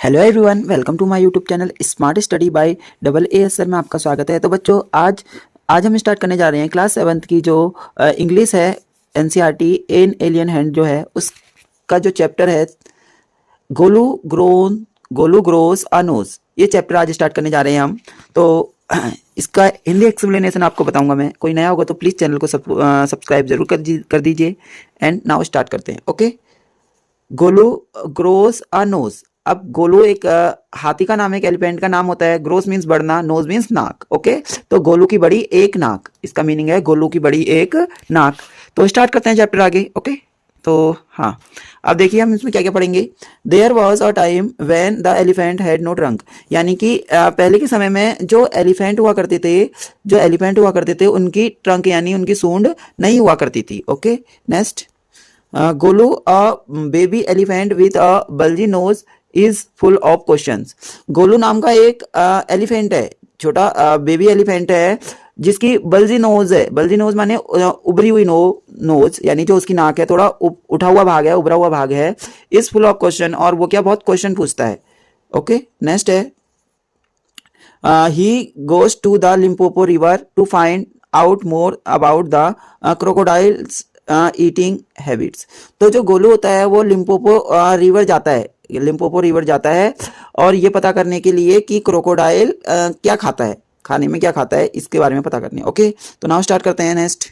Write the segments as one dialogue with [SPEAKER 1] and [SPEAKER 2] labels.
[SPEAKER 1] Hello everyone, welcome to my YouTube channel smart study by double A S sir में आपका स्वागत है। तो बच्चों, आज आज हम स्टार्ट करने जा रहे हैं क्लास 7th की जो इंग्लिश है, एनसीईआरटी एन एलियन हैंड जो है उसका जो चैप्टर है गोलू ग्रोस अ नोज, ये चैप्टर आज स्टार्ट करने जा रहे हैं हम। तो इसका हिंदी एक्सप्लेनेशन आपको बताऊंगा मैं। कोई नया होगा तो प्लीज़ चैनल को सब्सक्राइब जरूर कर दीजिए। एंड नाउ स्टार्ट करते हैं। Okay, Golu grows a nose. अब गोलू एक हाथी का नाम है, एक एलिफेंट का नाम होता है। ग्रोस मीन्स बढ़ना, नोज मीन्स नाक। ओके, तो गोलू की बड़ी एक नाक, इसका मीनिंग है गोलू की बड़ी एक नाक। तो स्टार्ट करते हैं चैप्टर आगे। ओके, तो हाँ, अब देखिए हम इसमें क्या क्या पढ़ेंगे। There was a time when the elephant had no trunk, यानी कि पहले के समय में जो एलिफेंट हुआ करते थे उनकी ट्रंक यानी उनकी सूंड नहीं हुआ करती थी। Okay, next, Golu a baby elephant with a bulgy nose is full of questions. Golu नाम का एक एलिफेंट है, छोटा बेबी एलिफेंट है जिसकी बल्जी नोज है। बल्जी नोज माने उभरी हुई नोज, यानी जो उसकी नाक है थोड़ा उठा हुआ भाग है, उभरा हुआ भाग है। इज फुल ऑफ क्वेश्चन, और वो क्या बहुत क्वेश्चन पूछता है। ओके, नेक्स्ट है, he goes to the Limpopo river to find out more about the crocodiles eating habits. तो जो गोलू होता है वो लिम्पोपो रिवर जाता है और ये पता करने के लिए कि क्रोकोडाइल क्या खाता है, खाने में क्या खाता है, इसके बारे में पता करने। ओके, तो नाउ स्टार्ट करते हैं। नेक्स्ट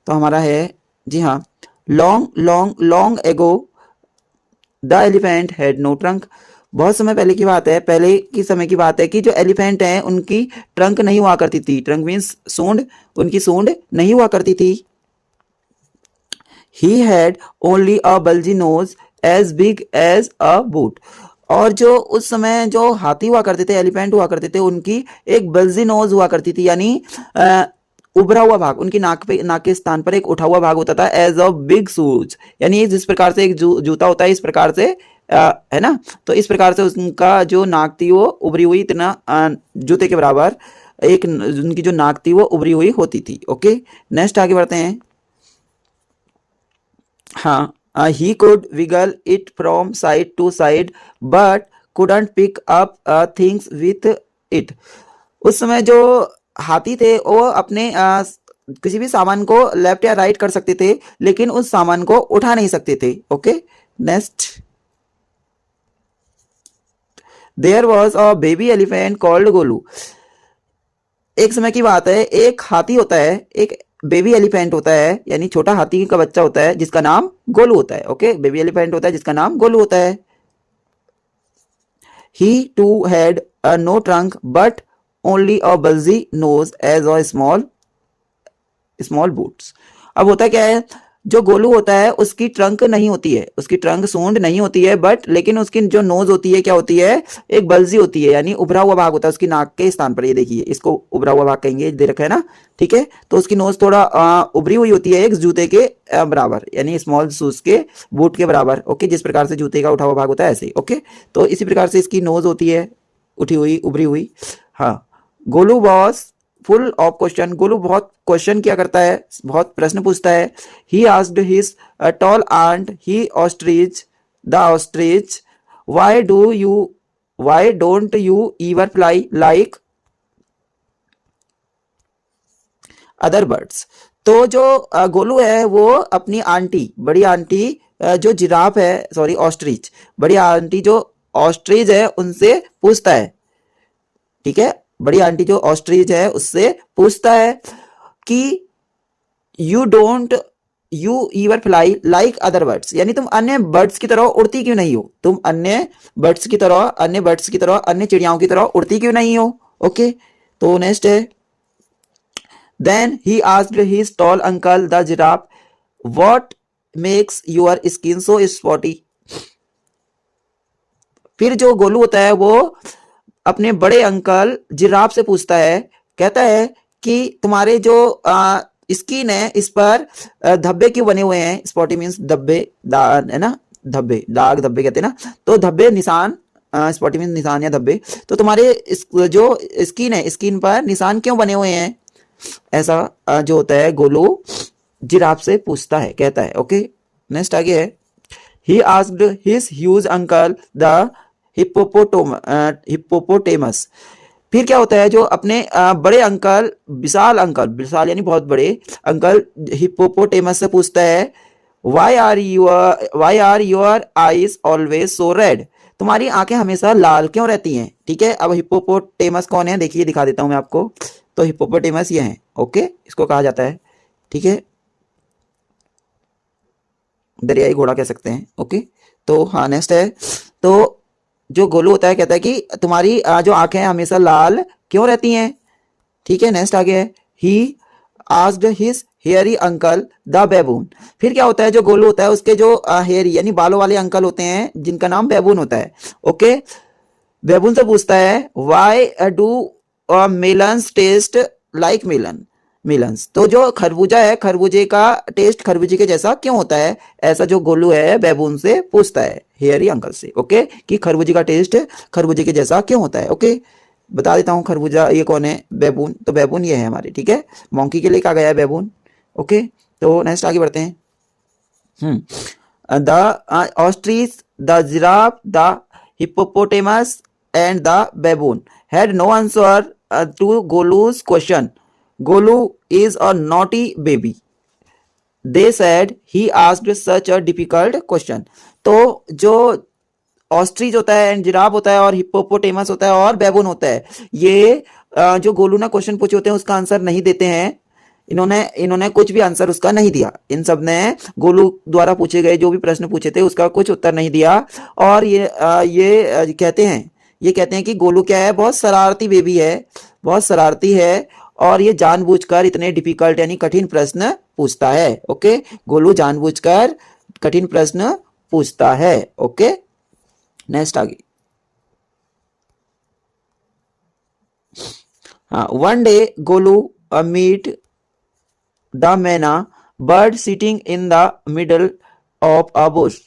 [SPEAKER 1] तो हमारा है, जी हाँ, long long long ago the elephant had no trunk. बहुत समय पहले की बात है, पहले की समय की बात है कि जो एलिफेंट हैं उनकी ट्रंक नहीं हुआ करती थी। ट्रंक मीन्स सूंड, उनकी सूंड नहीं हुआ करती थी। He had only a bulgy nose as big as a boot। और जो उस समय जो हाथी हुआ करते थे, एलिफेंट हुआ करते थे, उनकी एक बल्जी नोज हुआ करती थी, यानी उभरा हुआ भाग, उनकी नाक के स्थान पर एक उठा हुआ भाग होता था। एज अ बिग शूज, यानी जिस प्रकार से एक जूता होता है, इस प्रकार से है ना, तो इस प्रकार से उनका जो नाक थी वो उभरी हुई, इतना जूते के बराबर एक उनकी जो नाक थी वो उभरी हुई होती थी। ओके, नेक्स्ट आगे बढ़ते हैं। हाँ, he could wiggle it from side to side but couldn't pick up things with it। उस समय जो हाथी थे वो अपने किसी भी सामान को लेफ्ट या राइट कर सकते थे, लेकिन उस सामान को उठा नहीं सकते थे। Okay, next, there was a baby elephant called Golu. एक समय की बात है, एक हाथी होता है, एक बेबी एलिफेंट होता है, यानी छोटा हाथी का बच्चा होता है जिसका नाम गोलू होता है। ओके, बेबी एलिफेंट होता है जिसका नाम गोलू होता है। He too had a no trunk but only a bulgy nose as a small boots. अब होता क्या है, जो गोलू होता है उसकी ट्रंक नहीं होती है, उसकी ट्रंक सूंड नहीं होती है, बट लेकिन उसकी जो नोज होती है क्या होती है, एक बल्जी होती है, यानी उभरा हुआ भाग होता है उसकी नाक के स्थान पर। ये देखिए, इसको उभरा हुआ भाग कहेंगे, दे रखा है ना, ठीक है। तो उसकी नोज थोड़ा उभरी हुई होती है, एक जूते के बराबर, यानी स्मॉल शूज के बूट के बराबर। ओके, जिस प्रकार से जूते का उठा हुआ भाग होता है ऐसे ही। ओके, तो इसी प्रकार से इसकी नोज होती है उठी हुई, उभरी हुई। हाँ, Golu was full of question. Golu बहुत क्वेश्चन किया करता है, बहुत प्रश्न पूछता है। He asked his tall aunt he ostrich why don't you ever fly like other birds. तो जो गोलू है वो अपनी आंटी, बड़ी आंटी जो जिराफ है, सॉरी ऑस्ट्रिच, बड़ी आंटी जो ऑस्ट्रिच है उनसे पूछता है, ठीक है, बड़ी आंटी जो ऑस्ट्रिच है उससे पूछता है कि you ever fly like other birds, यानी तुम अन्य बर्ड्स की तरह उड़ती क्यों नहीं हो, तुम अन्य बर्ड्स की तरह, अन्य चिड़ियाओं की तरह उड़ती क्यों नहीं हो। ओके, तो नेक्स्ट है, then he asked his tall uncle the giraffe what makes your skin so spotty. फिर जो गोलू होता है वो अपने बड़े अंकल जिराफ से पूछता है, कहता है कि तुम्हारे जो स्किन है इस पर धब्बे क्यों बने हुए हैं। स्पॉटी मीन्स धब्बे, है ना, धब्बे, दाग, धब्बे कहते हैं ना, तो धब्बे, निशान, स्पॉटी मीन्स निशान या धब्बे। तो तुम्हारे जो स्किन है, स्किन पर निशान क्यों बने हुए हैं, ऐसा जो होता है गोलू जिराफ से पूछता है, कहता है। ओके, नेक्स्ट आगे है, he asked his huge uncle the hippopotamus. फिर क्या होता है, जो अपने बड़े अंकल, विशाल अंकल, विशाल यानी बहुत बड़े अंकल हिप्पोपोटेमस से पूछता है why are your eyes always so red, तुम्हारी आंखें हमेशा लाल क्यों रहती हैं। ठीक है, अब हिप्पोपोटेमस कौन है, देखिए दिखा देता हूं मैं आपको। तो हिप्पोपोटेमस ये है, ओके, इसको कहा जाता है, ठीक है, दरियाई घोड़ा कह सकते हैं, ओके। तो हाँ, नेक्स्ट है, तो जो गोलू होता है कहता है कि तुम्हारी जो आंखें हमेशा लाल क्यों रहती हैं। ठीक है, नेक्स्ट आगे है, he asked his hairy uncle the baboon. फिर क्या होता है, जो गोलू होता है उसके जो हेयरी यानी बालों वाले अंकल होते हैं जिनका नाम बेबून होता है, ओके, बेबून से पूछता है why do melons taste like melons. तो जो खरबूजा है, खरबूजे का टेस्ट खरबूजे के जैसा क्यों होता है, ऐसा जो गोलू है बेबून से पूछता है, हेयरी अंकल से, ओके, कि खरबूजे का टेस्ट खरबूजे के जैसा क्यों होता है। ओके, बता देता हूँ खरबूजा ये कौन है, बेबून। तो बेबून ये है हमारे, ठीक है, मॉन्की के लिए कहा गया है बेबून। ओके, तो नेक्स्ट आगे बढ़ते हैं। The ostrich, the giraffe, the hippopotamus and the baboon had no answer to Golu's question. Golu is a naughty baby. They said he asked such a difficult question. तो जो ऑस्ट्रिच होता है, जिराफ होता है, और हिप्पोपोटेमस होता है, और बेबून होता है, ये जो गोलू ने क्वेश्चन पूछे होते हैं उसका आंसर नहीं देते हैं। इन्होंने कुछ भी आंसर उसका नहीं दिया। इन सब ने गोलू द्वारा पूछे गए जो भी प्रश्न पूछे थे उसका कुछ उत्तर नहीं दिया। और ये कहते हैं कि गोलू क्या है, बहुत शरारती बेबी है, बहुत शरारती है, और ये जानबूझकर इतने डिफिकल्ट यानी कठिन प्रश्न पूछता है। ओके, गोलू जानबूझकर कठिन प्रश्न पूछता है। ओके, नेक्स्ट आगे। हाँ, one day Golu meet the myna bird sitting in the middle of a bush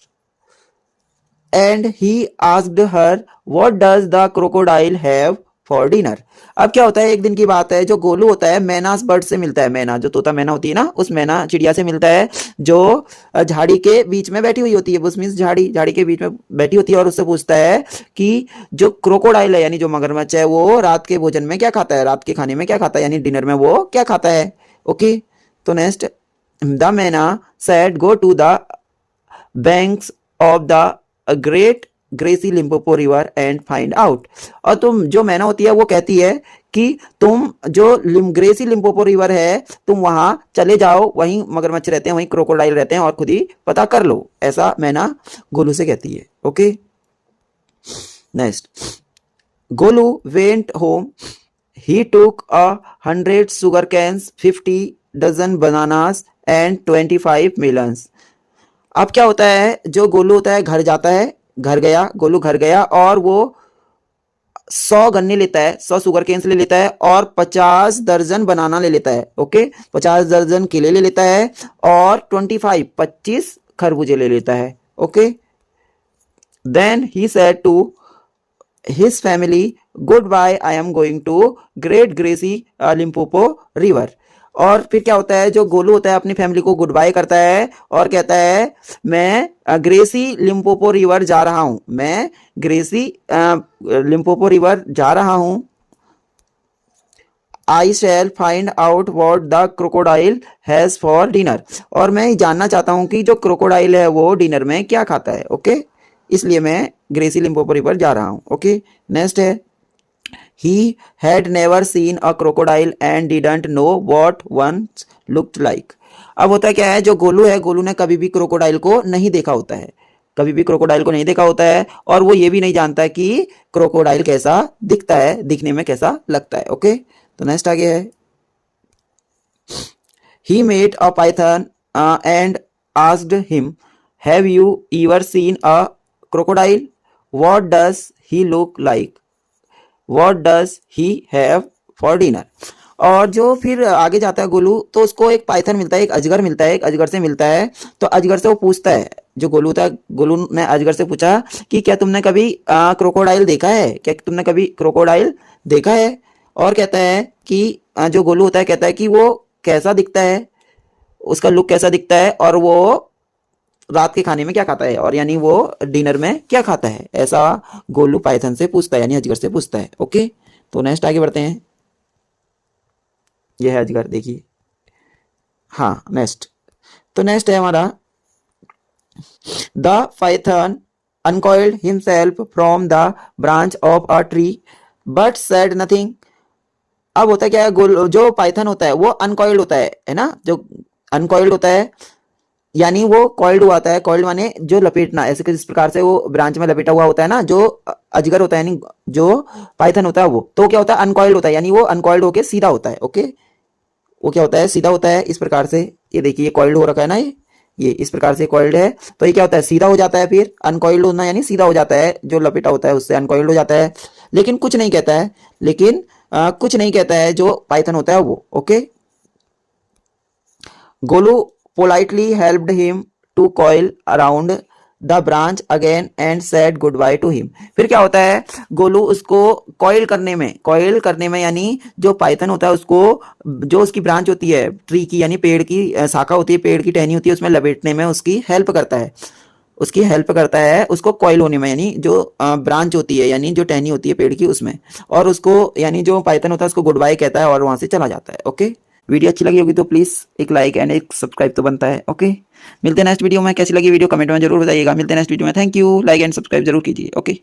[SPEAKER 1] and he asked her what does the crocodile have for dinner। अब क्या होता है, एक दिन की बात है, जो गोलू होता है मैनास बर्ड से मिलता है, मैना जो तोता मैना होती है ना, उस मैना चिड़िया से मिलता है जो झाड़ी के बीच में बैठी हुई होती है। बुश मींस झाड़ी के बीच में बैठी होती है, और उससे पूछता है कि जो क्रोकोडाइल है यानी जो मगरमच्छ है वो रात के भोजन में क्या खाता है, रात के खाने में क्या खाता है, यानी डिनर में वो क्या खाता है। ओके, तो next, the myna said go to the banks of the great greasy Limpopo river and find out. और तुम जो मैना होती है वो कहती है कि तुम जो ग्रेसी लिम्पोपो रिवर है तुम वहां चले जाओ, वहीं मगरमच्छ रहते हैं, वहीं क्रोकोडाइल रहते हैं, और खुद ही पता कर लो, ऐसा मैना गोलू से कहती है। Okay, next, Golu went home, he took 100 sugar cans, 50 dozen bananas and 25 melons। अब क्या होता है, जो गोलू होता है घर जाता है, गोलू घर गया और वो 100 गन्ने लेता है, 100 शुगर केन्स ले लेता है, और 50 दर्जन बनाना ले लेता है। ओके, 50 दर्जन केले ले लेता है, और 25 खरबूजे ले लेता है। Okay, then he said to his family goodbye, I am going to great greasy Limpopo river. और फिर क्या होता है, जो गोलू होता है अपनी फैमिली को गुड बाय करता है और कहता है मैं ग्रेसी लिम्पोपो रिवर जा रहा हूं, मैं ग्रेसी लिम्पोपो रिवर जा रहा हूं। I shall find out what the crocodile has for dinner. और मैं जानना चाहता हूं कि जो क्रोकोडाइल है वो डिनर में क्या खाता है। ओके, इसलिए मैं ग्रेसी लिम्पोपो रिवर जा रहा हूं। ओके, नेक्स्ट है, he had never seen a crocodile and didn't know what one looked like। अब होता क्या है, जो गोलू है, गोलू ने कभी भी क्रोकोडाइल को नहीं देखा होता है, कभी भी क्रोकोडाइल को नहीं देखा होता है, और वो ये भी नहीं जानता है कि क्रोकोडाइल कैसा दिखता है, दिखने में कैसा लगता है। ओके, तो नेक्स्ट आगे है, he met a python and asked him have you ever seen a crocodile, what does he look like, What does he have for dinner। और जो फिर आगे जाता है गोलू, तो उसको एक पाइथन मिलता है, एक अजगर मिलता है, एक अजगर से मिलता है। तो अजगर से वो पूछता है, जो गोलू था, गोलू ने अजगर से पूछा कि क्या तुमने कभी क्रोकोडाइल देखा है, क्या तुमने कभी क्रोकोडाइल देखा है। और कहता है कि जो गोलू होता है कहता है कि वो कैसा दिखता है, उसका लुक कैसा दिखता है, और वो रात के खाने में क्या खाता है, और यानी वो डिनर में क्या खाता है, ऐसा गोलू पाइथन से पूछता है, यानी अजगर से पूछता है। ओके, तो नेक्स्ट आगे बढ़ते हैं। यह है अजगर, देखिए। हाँ, नेक्स्ट, तो नेक्स्ट है हमारा, the Python uncoiled himself from the branch of a tree but said nothing। अब होता है क्या है, जो पाइथन होता है वो अनकॉइल्ड होता है ना, जो अनकॉइल्ड होता है यानी वो कॉइल्ड हुआ होता है। कॉइल्ड माने जो लपेटना, ऐसे किस प्रकार से वो ब्रांच में लपेटा हुआ होता है ना, जो अजगर होता है यानी जो पाइथन होता है वो, तो क्या होता है, अनकॉइल्ड होता है, यानी वो अनकॉइल्ड होके सीधा होता है। ओके, वो क्या होता है, सीधा होता है इस प्रकार से। ये देखिए, ये कॉइल्ड हो रखा है ना, ये इस प्रकार से कॉइल्ड है, तो ये क्या होता है, सीधा हो जाता है। फिर अनकॉइल्ड होना यानी सीधा हो जाता है, जो लपेटा होता है उससे अनकॉइल्ड हो जाता है, लेकिन कुछ नहीं कहता है, लेकिन कुछ नहीं कहता है जो पाइथन होता है वो। Okay, Golu politely helped him to coil around the branch again and said goodbye to him. फिर क्या होता है, गोलू उसको कॉइल करने में यानी जो पाइथन होता है उसको, जो उसकी ब्रांच होती है ट्री की, यानी पेड़ की शाखा होती है, पेड़ की टहनी होती है, उसमें लपेटने में उसकी हेल्प करता है, उसको कॉइल होने में, यानी जो ब्रांच होती है, यानी जो टहनी होती है पेड़ की उसमें, और उसको यानी जो पाइथन होता है उसको गुड बाय कहता है और वहां से चला जाता है। ओके, वीडियो अच्छी लगी होगी तो प्लीज़ एक लाइक एंड एक सब्सक्राइब तो बनता है। ओके, मिलते हैं नेक्स्ट वीडियो में। कैसी लगी वीडियो कमेंट में जरूर बताइएगा। मिलते हैं नेक्स्ट वीडियो में। Thank you, like and subscribe जरूर कीजिए। ओके।